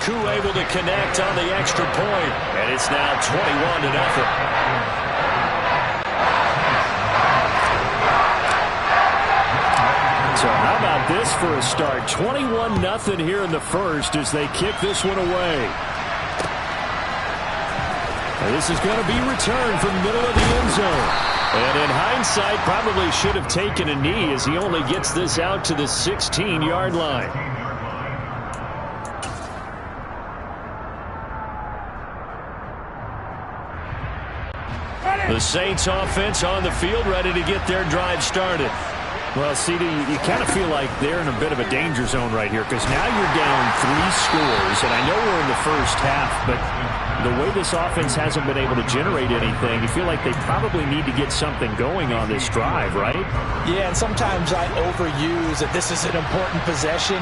Coup able to connect on the extra point, and it's now 21-0. So how about this for a start? 21-0 here in the first as they kick this one away. And this is going to be returned from the middle of the end zone. And in hindsight, probably should have taken a knee as he only gets this out to the 16-yard line. The Saints offense on the field ready to get their drive started. Well, CD, you kind of feel like they're in a bit of a danger zone right here because now you're down 3 scores, and I know we're in the first half, but the way this offense hasn't been able to generate anything, you feel like they probably need to get something going on this drive, right? Yeah, and sometimes I overuse that this is an important possession,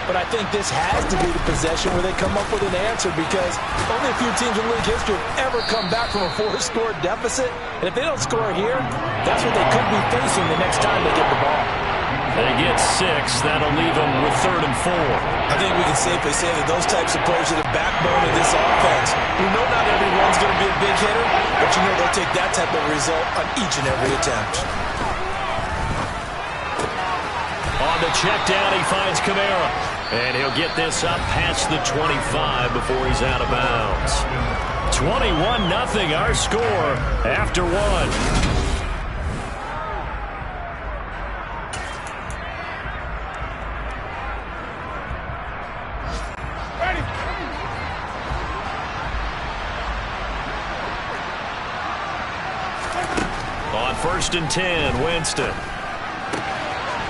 but I think this has to be the possession where they come up with an answer because only a few teams in league history have ever come back from a 4-score deficit. And if they don't score here, that's what they could be facing the next time they get the ball. They get 6. That'll leave them with 3rd and 4. I think we can safely say that those types of plays are the backbone of this offense. We know not everyone's going to be a big hitter, but you know they'll take that type of result on each and every attempt. On the check down, he finds Kamara. And he'll get this up past the 25 before he's out of bounds. 21-0 our score after 1. On 1st and 10, Winston.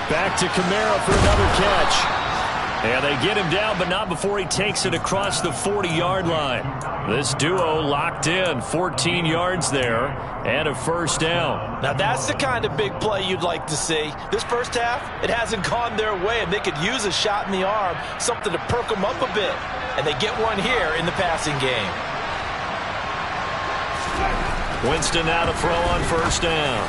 Back to Kamara for another catch. And they get him down, but not before he takes it across the 40-yard line. This duo locked in, 14 yards there, and a 1st down. Now that's the kind of big play you'd like to see. This first half, it hasn't gone their way, and they could use a shot in the arm, something to perk them up a bit. And they get one here in the passing game. Winston now to throw on 1st down.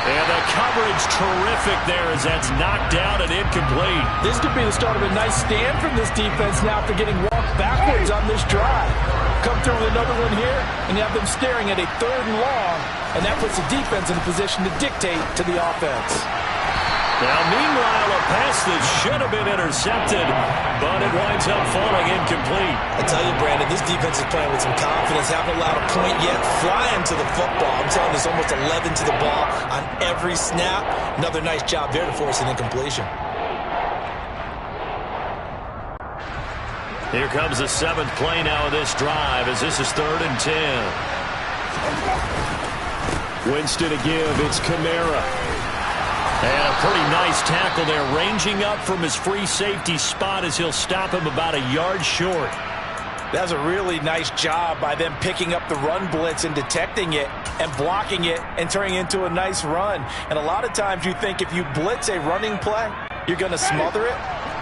And the coverage terrific there as that's knocked down and incomplete. This could be the start of a nice stand from this defense now after getting walked backwards on this drive. Come through with another one here, and you have them staring at a 3rd and long, and that puts the defense in a position to dictate to the offense. Now, meanwhile, a pass that should have been intercepted, but it winds up falling incomplete. I tell you, Brandon, this defense is playing with some confidence. Haven't allowed a point yet. Flying to the football. I'm telling you, there's almost 11 to the ball on every snap. Another nice job there to force an incompletion. Here comes the 7th play now of this drive as this is 3rd and 10. Winston to give. It's Kamara. And a pretty nice tackle there, ranging up from his free safety spot as he'll stop him about a yard short. That was a really nice job by them picking up the run blitz and detecting it and blocking it and turning it into a nice run. And a lot of times you think if you blitz a running play, you're going to smother it.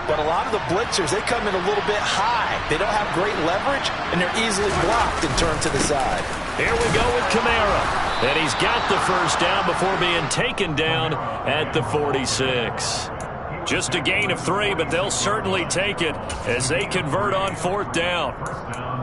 But a lot of the blitzers, they come in a little bit high. They don't have great leverage, and they're easily blocked and turned to the side. Here we go with Kamara. And he's got the 1st down before being taken down at the 46. Just a gain of 3, but they'll certainly take it as they convert on 4th down.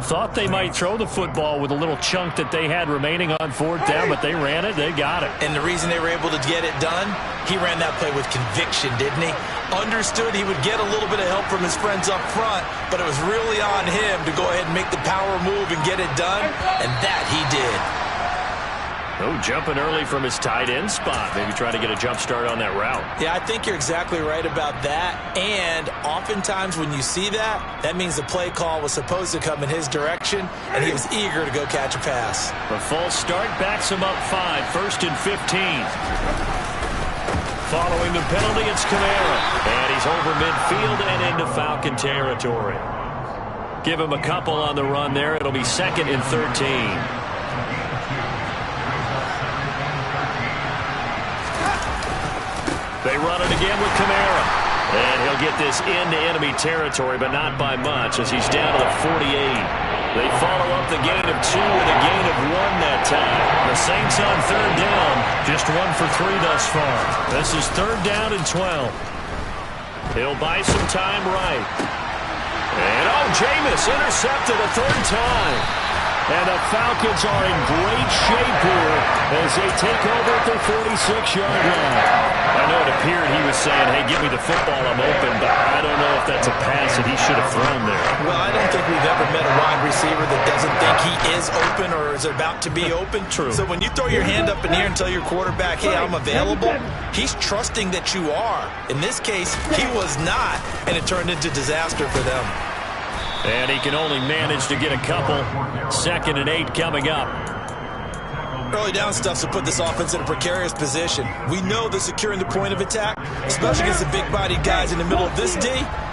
Thought they might throw the football with a little chunk that they had remaining on 4th down, but they ran it, they got it. And the reason they were able to get it done, he ran that play with conviction, didn't he? Understood he would get a little bit of help from his friends up front, but it was really on him to go ahead and make the power move and get it done, and that he did. Oh, jumping early from his tight end spot. Maybe trying to get a jump start on that route. Yeah, I think you're exactly right about that. And oftentimes when you see that, that means the play call was supposed to come in his direction, and he was eager to go catch a pass. The false start backs him up 5, 1st and 15. Following the penalty, it's Kamara. And he's over midfield and into Falcon territory. Give him a couple on the run there. It'll be 2nd and 13. They run it again with Kamara. And he'll get this into enemy territory, but not by much as he's down to the 48. They follow up the gain of 2 with a gain of 1 that time. The Saints on 3rd down, just 1 for 3 thus far. This is 3rd down and 12. He'll buy some time right. And Jameis intercepted a third time. And the Falcons are in great shape here as they take over at their 46-yard line. I know it appeared he was saying, hey, give me the football, I'm open, but I don't know if that's a pass that he should have thrown there. Well, I don't think we've ever met a wide receiver that doesn't think he is open or is about to be open. True. So when you throw your hand up in the air and tell your quarterback, hey, I'm available, he's trusting that you are. In this case, he was not, and it turned into disaster for them. And he can only manage to get a couple. 2nd and 8 coming up. Early down stuff to put this offense in a precarious position. We know that securing the point of attack, especially against the big-bodied guys in the middle of this D,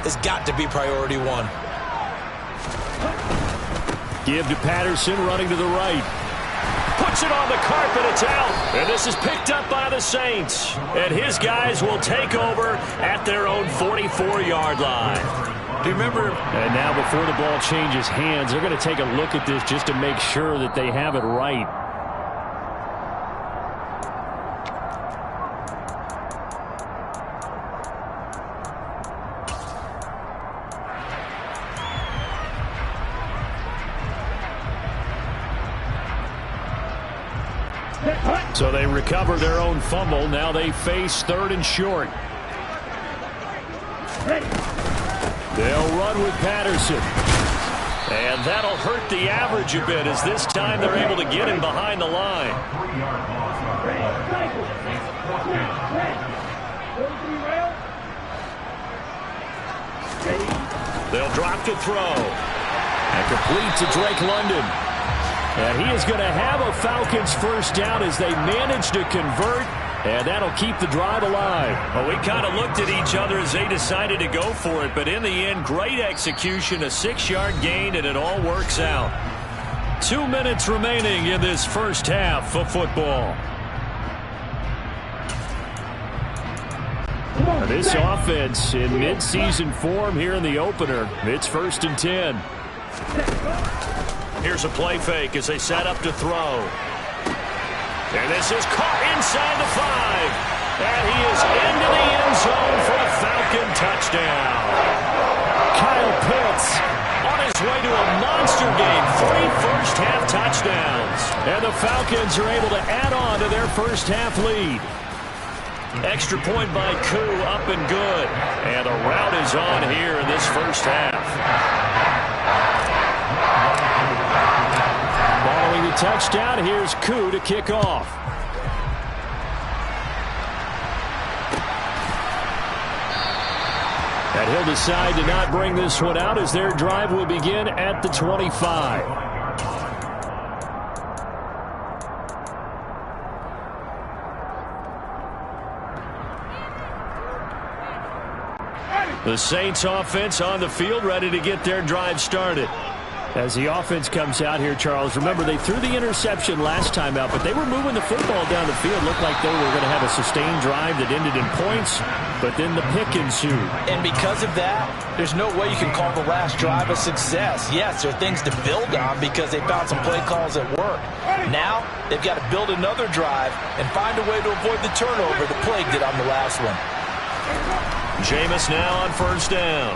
has got to be priority one. Give to Patterson, running to the right. Puts it on the carpet, it's out. And this is picked up by the Saints. And his guys will take over at their own 44-yard line. Do you remember? And now before the ball changes hands, they're going to take a look at this just to make sure that they have it right. So they recover their own fumble. Now they face 3rd and short. They'll run with Patterson. And that'll hurt the average a bit as this time they're able to get him behind the line. They'll drop to throw. And complete to Drake London. And he is going to have a Falcons first down as they manage to convert. And that'll keep the drive alive. Well, we kind of looked at each other as they decided to go for it. But in the end, great execution, a 6-yard gain, and it all works out. 2 minutes remaining in this first half of football. This offense in midseason form here in the opener. It's 1st and 10. Here's a play fake as they set up to throw. And this is caught inside the 5. And he is into the end zone for a Falcon touchdown. Kyle Pitts on his way to a monster game. 3 first-half touchdowns. And the Falcons are able to add on to their first-half lead. Extra point by Koo, up and good. And a rout is on here in this first half. Following the touchdown, here's Koo to kick off. And he'll decide to not bring this one out as their drive will begin at the 25. The Saints offense on the field, ready to get their drive started. As the offense comes out here, Charles, remember they threw the interception last time out, but they were moving the football down the field. Looked like they were going to have a sustained drive that ended in points, but then the pick ensued. And because of that, there's no way you can call the last drive a success. Yes, there are things to build on because they found some play calls that work. Now, they've got to build another drive and find a way to avoid the turnover the plague did on the last one. Jameis now on first down.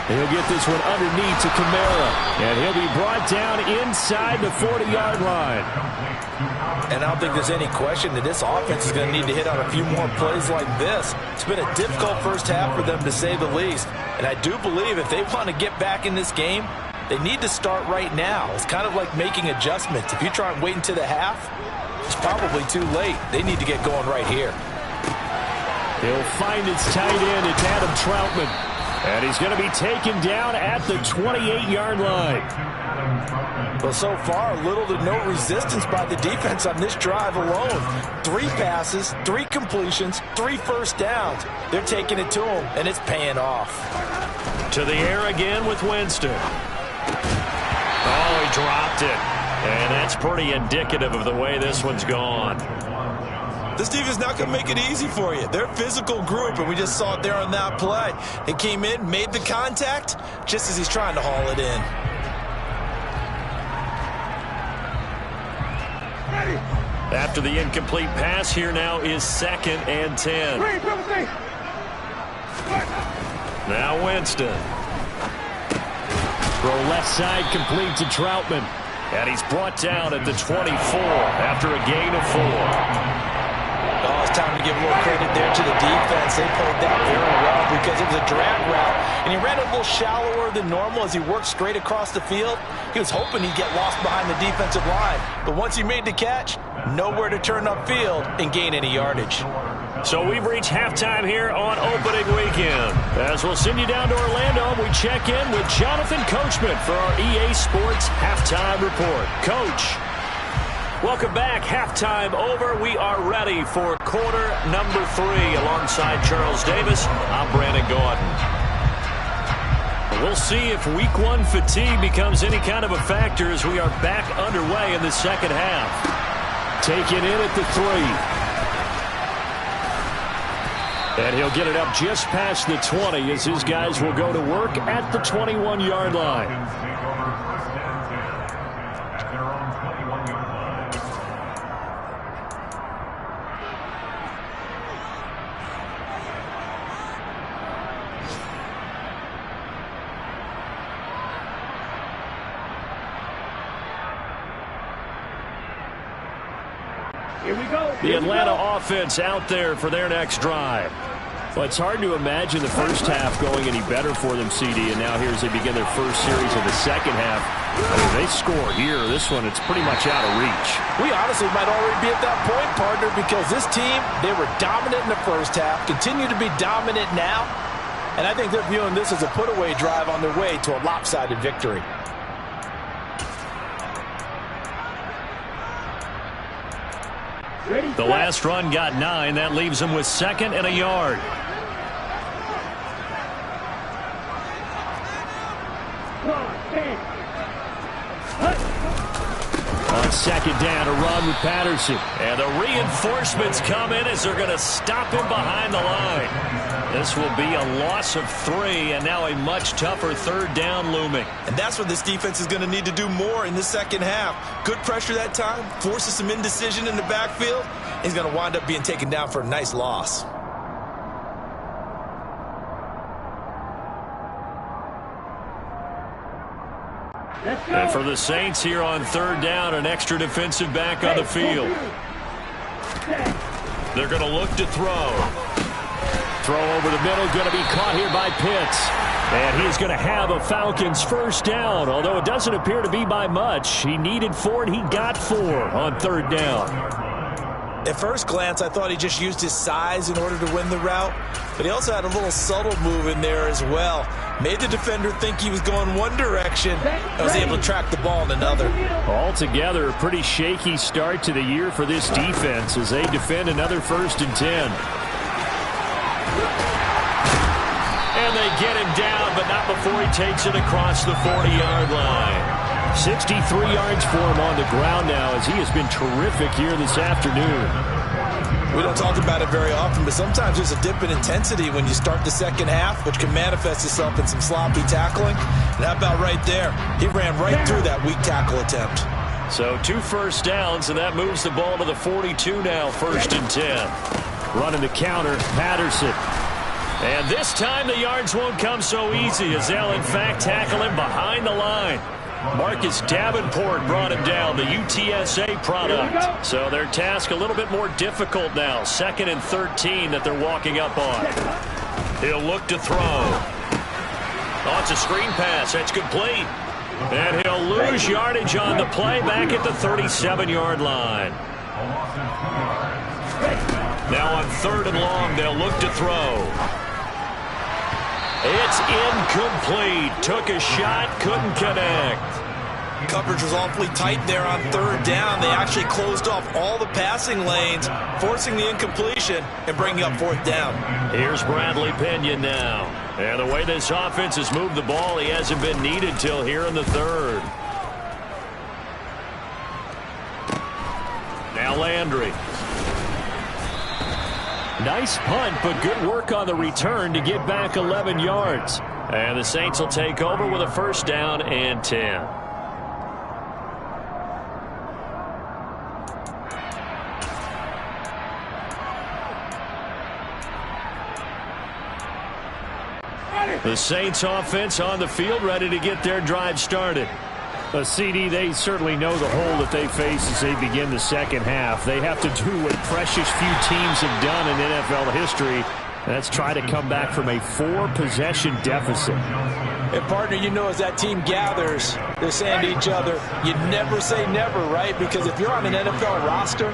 He'll get this one underneath to Kamara. And he'll be brought down inside the 40-yard line. And I don't think there's any question that this offense is going to need to hit on a few more plays like this. It's been a difficult first half for them, to say the least. And I do believe if they want to get back in this game, they need to start right now. It's kind of like making adjustments. If you try and wait until the half, it's probably too late. They need to get going right here. He'll find his tight end. It's Adam Troutman. And he's going to be taken down at the 28-yard line. Well, so far, little to no resistance by the defense on this drive alone. 3 passes, 3 completions, 3 first downs. They're taking it to him, and it's paying off. To the air again with Winston. Oh, he dropped it. And that's pretty indicative of the way this one's gone. This defense not going to make it easy for you. They're a physical group, and we just saw it there on that play. They came in, made the contact, just as he's trying to haul it in. After the incomplete pass, here now is 2nd and 10. Now Winston. Throw left side, complete to Troutman. And he's brought down at the 24 after a gain of 4. Oh, it's time to give a little credit there to the defense. They played that very well because it was a drag route, and he ran a little shallower than normal as he worked straight across the field. He was hoping he'd get lost behind the defensive line, but once he made the catch, nowhere to turn upfield and gain any yardage. So we've reached halftime here on opening weekend. As we'll send you down to Orlando, we check in with Jonathan Coachman for our EA Sports Halftime Report. Coach, welcome back. Halftime over. We are ready for quarter number 3. Alongside Charles Davis, I'm Brandon Gordon. We'll see if week 1 fatigue becomes any kind of a factor as we are back underway in the second half. Taken in at the 3. And he'll get it up just past the 20 as his guys will go to work at the 21-yard line. Here we go. The Atlanta offense out there for their next drive. Well, it's hard to imagine the first half going any better for them, CD, and now here as they begin their first series of the second half. I mean, they score here. This one, it's pretty much out of reach. We honestly might already be at that point, partner, because this team, they were dominant in the first half, continue to be dominant now, and I think they're viewing this as a put-away drive on their way to a lopsided victory. The last run got 9. That leaves them with 2nd and a yard. On 2nd down, a run with Patterson. And the reinforcements come in as they're going to stop him behind the line. This will be a loss of 3, and now a much tougher 3rd down looming. And that's what this defense is going to need to do more in the second half. Good pressure that time, forces some indecision in the backfield. He's going to wind up being taken down for a nice loss. And for the Saints here on 3rd down, an extra defensive back on the field. They're going to look to throw. Throw over the middle, going to be caught here by Pitts. And he's going to have a Falcons first down, although it doesn't appear to be by much. He needed 4, and he got 4 on 3rd down. At first glance, I thought he just used his size in order to win the route, but he also had a little subtle move in there as well. Made the defender think he was going one direction and was able to track the ball in another. Altogether, a pretty shaky start to the year for this defense as they defend another 1st and 10. And they get him down, but not before he takes it across the 40-yard line. 63 yards for him on the ground now as he has been terrific here this afternoon. We don't talk about it very often, but sometimes there's a dip in intensity when you start the second half, which can manifest itself in some sloppy tackling. And how about right there? He ran right through that weak tackle attempt. So 2 first downs, and that moves the ball to the 42 now, 1st and 10. Running the counter, Patterson. And this time the yards won't come so easy as they'll in fact tackle him behind the line. Marcus Davenport brought him down, the UTSA product. So their task a little bit more difficult now. 2nd and 13 that they're walking up on. He'll look to throw. Oh, it's a screen pass. That's complete. And he'll lose yardage on the play back at the 37-yard line. Now on 3rd and long, they'll look to throw. It's incomplete. Took a shot, couldn't connect. Coverage was awfully tight there on 3rd down. They actually closed off all the passing lanes, forcing the incompletion and bringing up 4th down. Here's Bradley Pinion now. And the way this offense has moved the ball, he hasn't been needed till here in the 3rd. Now Landry. Nice punt, but good work on the return to get back 11 yards. And the Saints will take over with a 1st down and 10. The Saints offense on the field, ready to get their drive started. A CD, they certainly know the hole that they face as they begin the second half. They have to do what precious few teams have done in NFL history. That's try to come back from a 4-possession deficit. And, partner, you know, as that team gathers, they're saying to each other, you never say never, right? Because if you're on an NFL roster,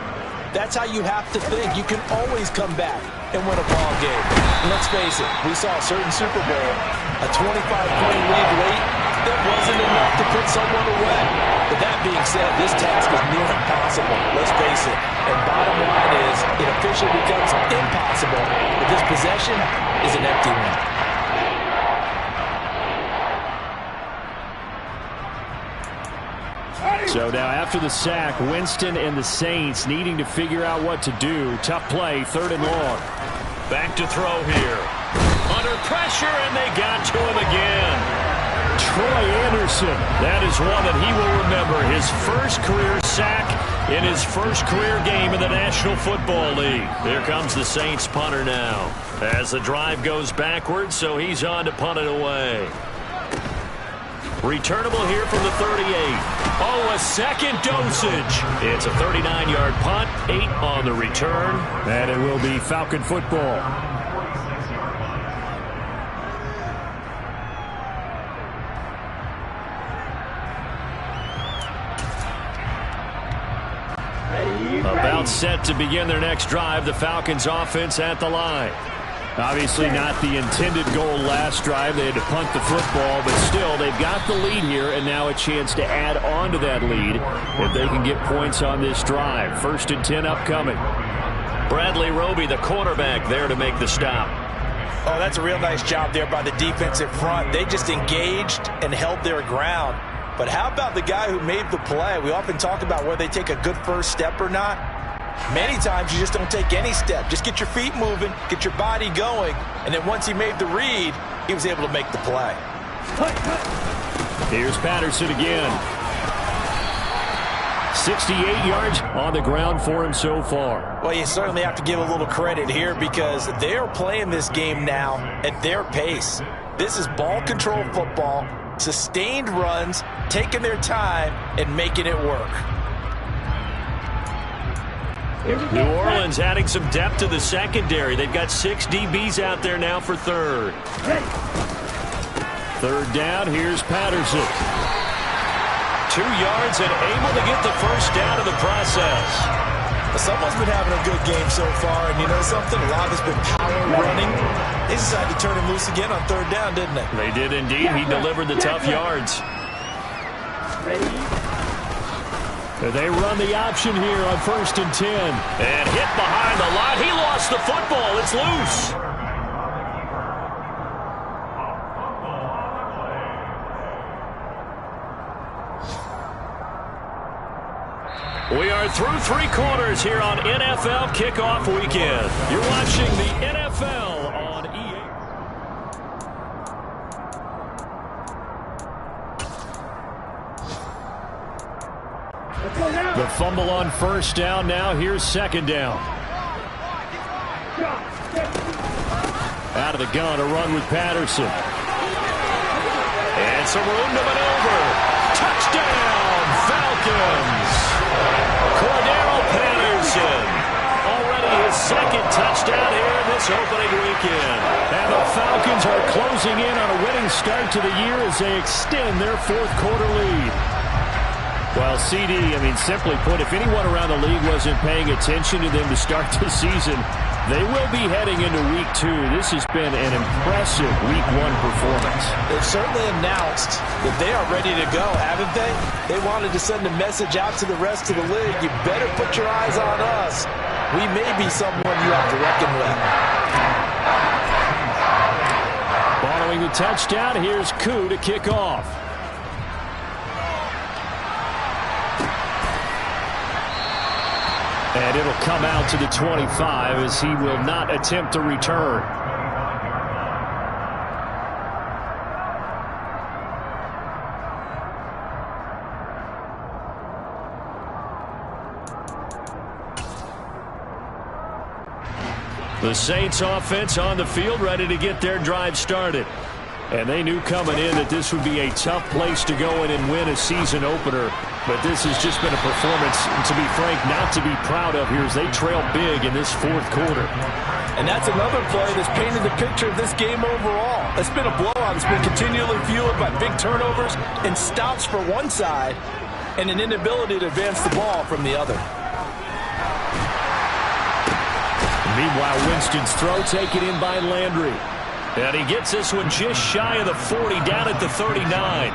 that's how you have to think. You can always come back and win a ball game. And let's face it, we saw a certain Super Bowl, a 25-point lead late, that wasn't enough to put someone away. But that being said, this task is near impossible. Let's face it. And bottom line is, it officially becomes impossible if this possession is an empty one. So now after the sack, Winston and the Saints needing to figure out what to do. Tough play, 3rd and long. Back to throw here. Under pressure, and they got to him again. Troy Anderson. That is one that he will remember. His first career sack in his first career game in the National Football League. Here comes the Saints punter now. As the drive goes backwards, so he's on to punt it away. Returnable here from the 38. Oh, a second dosage. It's a 39-yard punt, 8 on the return. And it will be Falcon football. About set to begin their next drive, the Falcons offense at the line. Obviously not the intended goal last drive. They had to punt the football, but still they've got the lead here and now a chance to add on to that lead if they can get points on this drive. 1st and 10 upcoming. Bradley Roby, the quarterback, there to make the stop. Oh, that's a real nice job there by the defensive front. They just engaged and held their ground. But how about the guy who made the play? We often talk about whether they take a good first step or not. Many times you just don't take any step. Just get your feet moving, get your body going, and then once he made the read, he was able to make the play. Here's Patterson again. 68 yards on the ground for him so far. Well, you certainly have to give a little credit here because they are playing this game now at their pace. This is ball control football, sustained runs, taking their time, and making it work. New Orleans adding some depth to the secondary. They've got 6 DBs out there now for 3rd. 3rd down, here's Patterson. 2 yards and able to get the first down in the process. Someone's been having a good game so far, and you know something? A lot of it's been power running. They decided to turn him loose again on 3rd down, didn't they? They did indeed. He delivered the tough yards. They run the option here on 1st and 10. And hit behind the line. He lost the football. It's loose. We are through 3 quarters here on NFL Kickoff Weekend. You're watching the NFL on EA. The fumble on 1st down. Now here's 2nd down. Out of the gun, a run with Patterson. And some room to maneuver. Touchdown, Falcons. Cordero Patterson. Already his 2nd touchdown here in this opening weekend. And the Falcons are closing in on a winning start to the year as they extend their 4th quarter lead. Well, CD, simply put, if anyone around the league wasn't paying attention to them to start the season, they will be heading into Week 2. This has been an impressive Week 1 performance. They've certainly announced that they are ready to go, haven't they? They wanted to send a message out to the rest of the league. You better put your eyes on us. We may be someone you have to reckon with. Following the touchdown, here's Koo to kick off. And it'll come out to the 25 as he will not attempt to return. The Saints offense on the field ready to get their drive started. And they knew coming in that this would be a tough place to go in and win a season opener. But this has just been a performance, to be frank, not to be proud of here as they trail big in this fourth quarter. And that's another play that's painted the picture of this game overall. It's been a blowout. It's been continually fueled by big turnovers and stops for one side and an inability to advance the ball from the other. Meanwhile, Winston's throw taken in by Landry. And he gets this one just shy of the 40, down at the 39.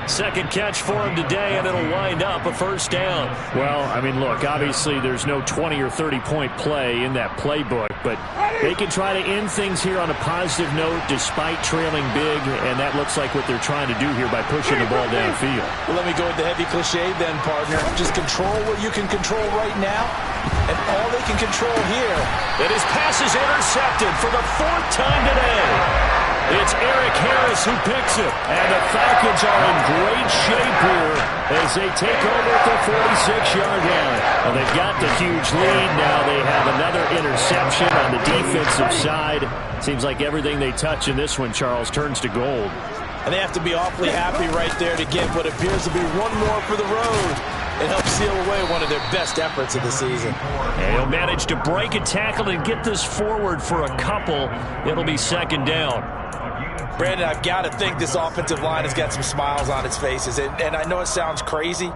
Second catch for him today, and it'll wind up a first down. Well, I mean, look, obviously there's no 20 or 30-point play in that playbook, but they can try to end things here on a positive note despite trailing big, and that looks like what they're trying to do here by pushing the ball downfield. Well, let me go with the heavy cliche then, partner. Just control what you can control right now, and all they can control here. And his pass is intercepted for the fourth time today. It's Eric Harris who picks it. And the Falcons are in great shape here as they take over at the 46-yard line. Well, they've got the huge lead. Now they have another interception on the defensive side. Seems like everything they touch in this one, Charles, turns to gold. And they have to be awfully happy right there to get what appears to be one more for the road and help seal away one of their best efforts of the season. And he'll manage to break a tackle and get this forward for a couple. It'll be second down. Brandon, I've got to think this offensive line has got some smiles on its faces. And I know it sounds crazy,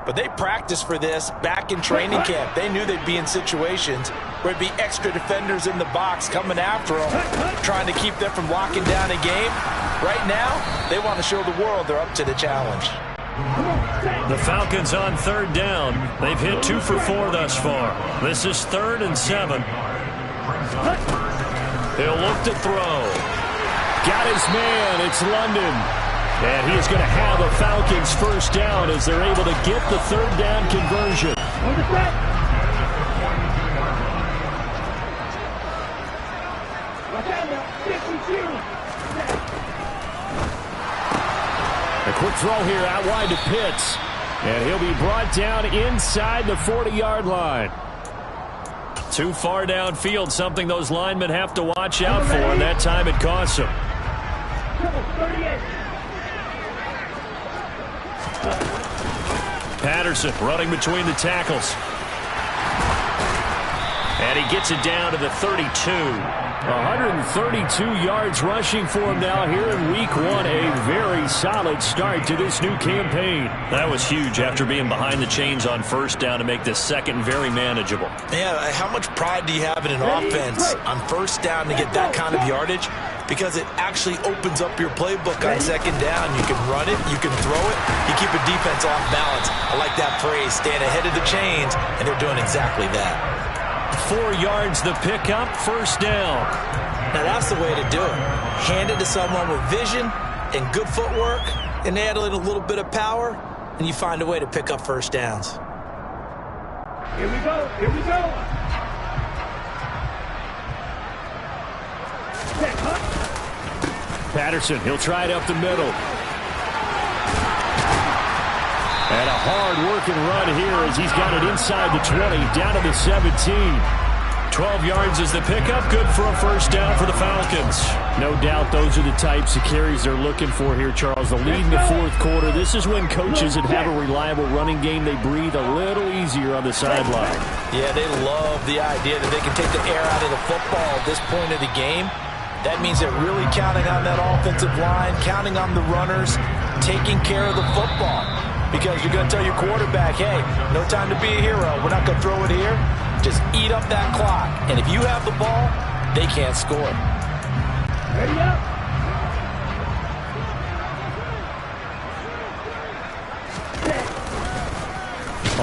but they practiced for this back in training camp. They knew they'd be in situations where it'd be extra defenders in the box coming after them, trying to keep them from locking down a game. Right now, they want to show the world they're up to the challenge. The Falcons on third down. They've hit 2 for 4 thus far. This is 3rd and 7. He'll look to throw. Got his man. It's London. And he is going to have a Falcons first down as they're able to get the third down conversion. A quick throw here out wide to Pitts. And he'll be brought down inside the 40-yard line. Too far downfield, something those linemen have to watch out for, and that time it costs them. Patterson running between the tackles. And he gets it down to the 32. 132 yards rushing for him now here in week 1. A very solid start to this new campaign. That was huge after being behind the chains on first down to make this second very manageable. Yeah, how much pride do you have in an offense on first down to get that kind of yardage? Because it actually opens up your playbook on second down. You can run it, you can throw it, you keep a defense off balance. I like that phrase, staying ahead of the chains, and they're doing exactly that. 4 yards the pickup, first down. Now that's the way to do it. Hand it to someone with vision and good footwork, and add in a little bit of power, and you find a way to pick up first downs. Here we go, here we go. Patterson, he'll try it up the middle. And a hard-working run here as he's got it inside the 20, down to the 17. 12 yards is the pickup, good for a first down for the Falcons. No doubt those are the types of carries they're looking for here, Charles. The lead in the fourth quarter. This is when coaches that have a reliable running game, they breathe a little easier on the sideline. Yeah, they love the idea that they can take the air out of the football at this point of the game. That means they're really counting on that offensive line, counting on the runners, taking care of the football. Because you're going to tell your quarterback, hey, no time to be a hero. We're not going to throw it here. Just eat up that clock. And if you have the ball, they can't score. Ready up.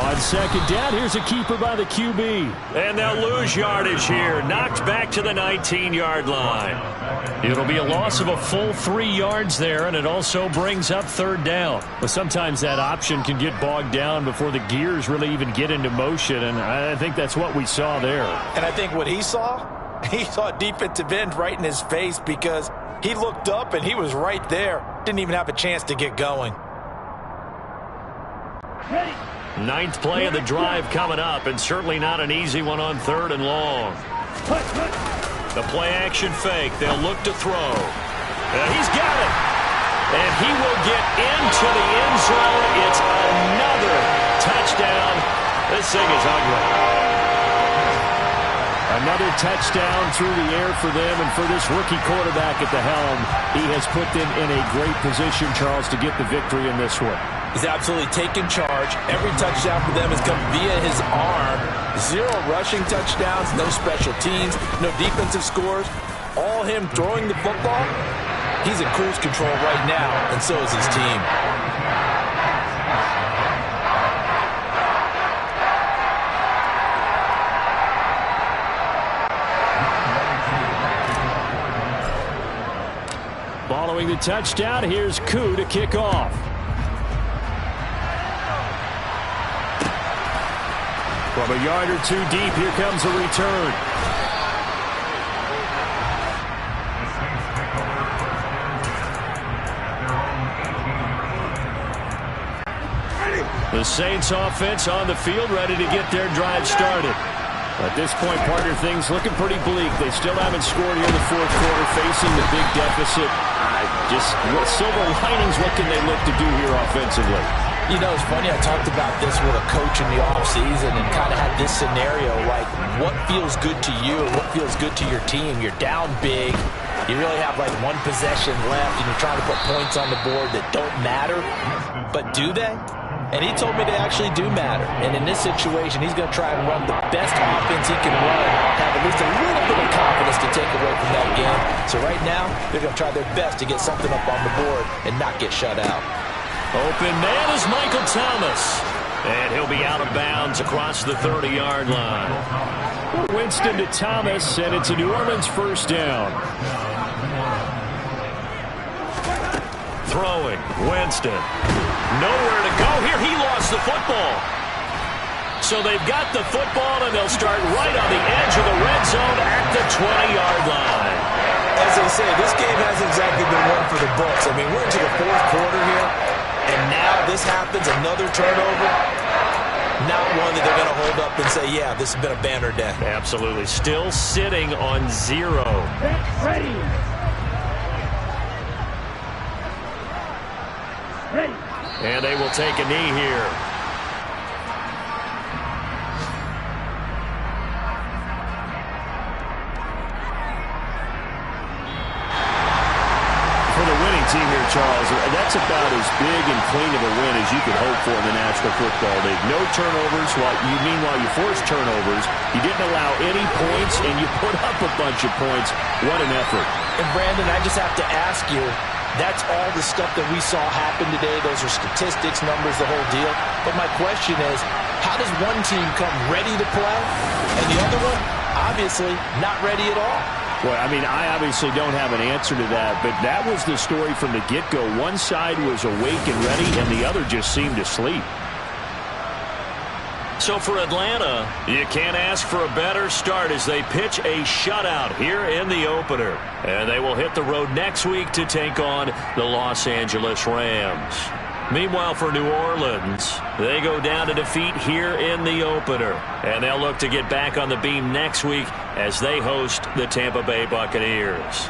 On second down, here's a keeper by the QB. And they'll lose yardage here. Knocked back to the 19-yard line. It'll be a loss of a full 3 yards there, and it also brings up third down. But sometimes that option can get bogged down before the gears really even get into motion, and I think that's what we saw there. And I think what he saw defensive end right in his face because he looked up and he was right there. Didn't even have a chance to get going. Ready. 9th play of the drive coming up, and certainly not an easy one on 3rd and long. The play action fake. They'll look to throw. He's got it. And he will get into the end zone. It's another touchdown. This thing is ugly. Another touchdown through the air for them, and for this rookie quarterback at the helm, he has put them in a great position, Charles, to get the victory in this one. He's absolutely taken charge. Every touchdown for them has come via his arm. 0 rushing touchdowns, no special teams, no defensive scores. All him throwing the football. He's in cruise control right now, and so is his team. Following the touchdown, here's Koo to kick off. From a yard or two deep, here comes a return. The Saints offense on the field, ready to get their drive started. At this point, partner, things looking pretty bleak. They still haven't scored here in the fourth quarter, facing the big deficit. Just silver linings, what can they look to do here offensively? You know, it's funny, I talked about this with a coach in the offseason and kind of had this scenario, like what feels good to you and what feels good to your team. You're down big. You really have like one possession left, and you're trying to put points on the board that don't matter. But do they? And he told me they actually do matter. And in this situation, he's going to try and run the best offense he can run, have at least a little bit of confidence to take away from that game. So right now, they're going to try their best to get something up on the board and not get shut out. Open man is Michael Thomas. And he'll be out of bounds across the 30-yard line. Winston to Thomas, and it's a New Orleans first down. Throwing, Winston. Nowhere to go here. He lost the football. So they've got the football, and they'll start right on the edge of the red zone at the 20-yard line. As they say, this game hasn't exactly been one for the books. I mean, we're into the fourth quarter here, and now this happens, another turnover. Not one that they're going to hold up and say, yeah, this has been a banner day. Absolutely. Still sitting on 0. Ready. Ready. And they will take a knee here. For the winning team here, Charles, that's about as big and clean of a win as you could hope for in the National Football League. No turnovers. Meanwhile, you forced turnovers. You didn't allow any points, and you put up a bunch of points. What an effort. And, Brandon, I just have to ask you, that's all the stuff that we saw happen today. Those are statistics, numbers, the whole deal. But my question is, how does one team come ready to play and the other one, obviously, not ready at all? Well, I mean, I obviously don't have an answer to that, but that was the story from the get-go. One side was awake and ready, and the other just seemed to sleep. So for Atlanta, you can't ask for a better start as they pitch a shutout here in the opener. And they will hit the road next week to take on the Los Angeles Rams. Meanwhile, for New Orleans, they go down to defeat here in the opener. And they'll look to get back on the beam next week as they host the Tampa Bay Buccaneers.